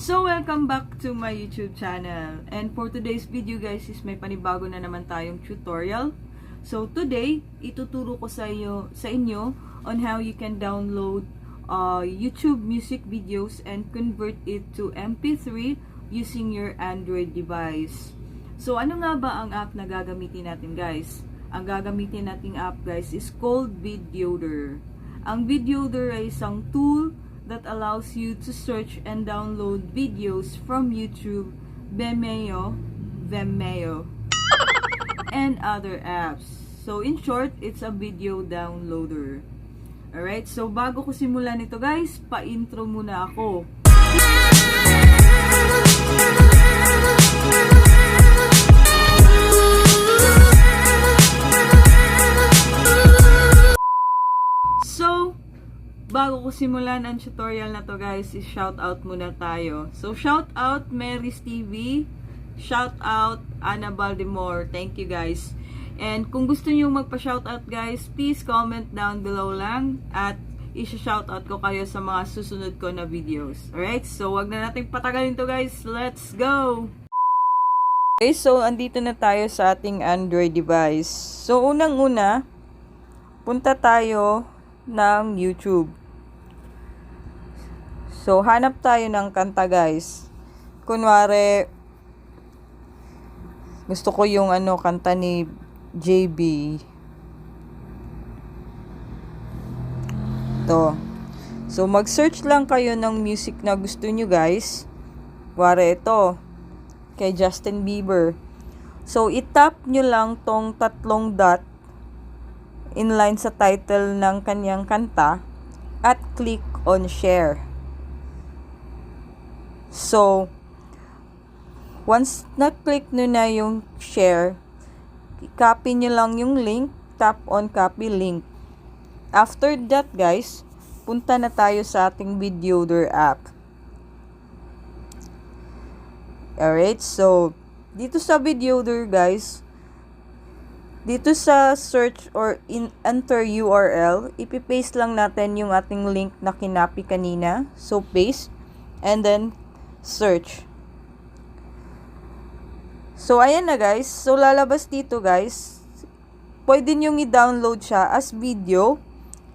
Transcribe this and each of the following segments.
So, welcome back to my YouTube channel. And for today's video guys is may panibago na naman tayong tutorial. So, today, ituturo ko sa inyo on how you can download YouTube music videos and convert it to MP3 using your Android device. So, ano nga ba ang app na gagamitin natin guys? Ang gagamitin nating app guys is called Videoder. Ang Videoder ay isang tool that allows you to search and download videos from YouTube, Vimeo, and other apps. So, in short, it's a video downloader. Alright, so bago ko simulan ito guys, pa-intro muna ako. So, bago ko simulan ang tutorial na to guys, is shoutout muna tayo. So, shoutout Mary's TV, shoutout Ana Baldemore, thank you guys. And kung gusto niyo magpa-shoutout guys, please comment down below lang at i-shoutout ko kayo sa mga susunod ko na videos. Alright, so wag na natin patagalin to guys, let's go! Okay, so andito na tayo sa ating Android device. So, unang-una, punta tayo ng YouTube. So, hanap tayo ng kanta guys. Kunwari, gusto ko yung kanta ni JB. Ito. So, mag-search lang kayo ng music na gusto nyo guys. Kunwari ito, kay Justin Bieber. So, itap nyo lang tong tatlong dot inline sa title ng kanyang kanta at click on share. So, once na-click nyo na yung share, copy nyo lang yung link, tap on copy link. After that guys, punta na tayo sa ating Videoder app. Alright, so, dito sa Videoder guys, dito sa search or enter URL, ipipaste lang natin yung ating link na kinapi kanina. So, paste, and then search. So, ayan na guys. So, lalabas dito guys. Pwede nyong i-download siya as video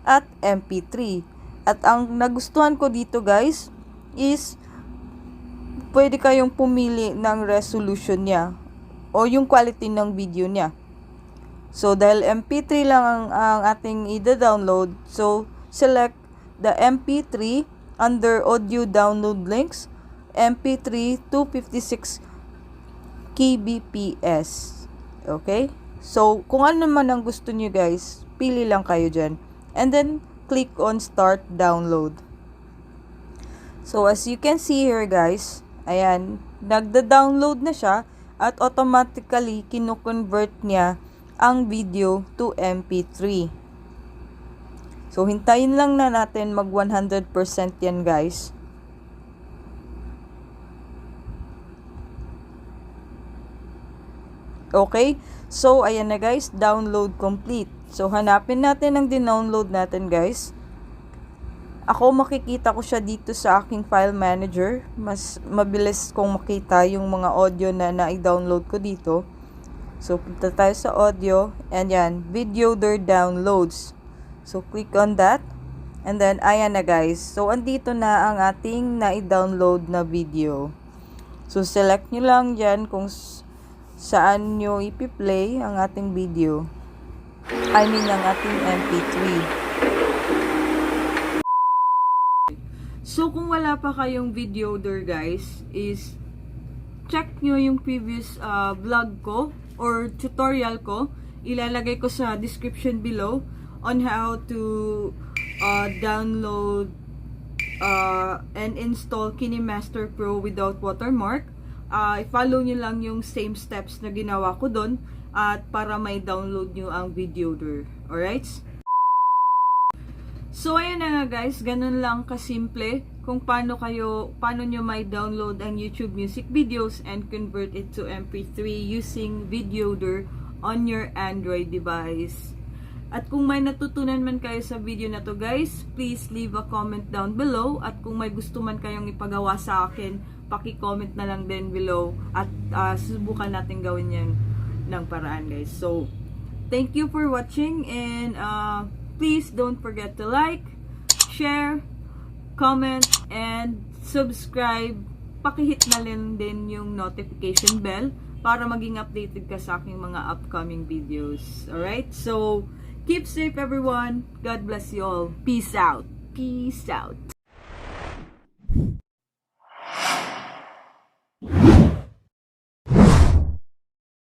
at MP3. At ang nagustuhan ko dito guys is pwede kayong pumili ng resolution niya o yung quality ng video niya. So, dahil MP3 lang ang ating i-download, so, select the MP3 under audio download links, MP3 256 kbps. Okay? So, kung ano man ang gusto nyo guys, pili lang kayo dyan. And then, click on start download. So, as you can see here guys, ayan, nagda-download na siya at automatically kino-convert niya ang video to MP3. So, hintayin lang na natin mag 100% yan guys. Okay? So, ayan na guys, download complete. So, hanapin natin ang dinownload natin guys. Ako makikita ko siya dito sa aking file manager. Mas mabilis kong makita yung mga audio na na-download ko dito. So, punta tayo sa audio. And yan, Videoder downloads. So, click on that. And then, ayan na guys. So, andito na ang ating na-download na video. So, select nyo lang dyan kung saan nyo ipi-play ang ating video. I mean, ang ating MP3. So, kung wala pa kayong Videoder guys, is check nyo yung previous vlog ko or tutorial ko. Ilalagay ko sa description below on how to download and install KineMaster Pro without watermark. I-follow nyo lang yung same steps na ginawa ko doon at para may download nyo ang Videoder. Alright? So, ayan na nga guys, ganun lang kasimple kung paano nyo may download ang YouTube music videos and convert it to MP3 using Videoder on your Android device. At kung may natutunan man kayo sa video na to guys, please leave a comment down below. At kung may gusto man kayong ipagawa sa akin, paki-comment na lang din below. At susubukan natin gawin yan ng paraan guys. So, thank you for watching and please don't forget to like, share, comment, and subscribe. Pakihit na din yung notification bell para maging updated ka sa aking mga upcoming videos. Alright? So, keep safe everyone. God bless you all. Peace out. Peace out.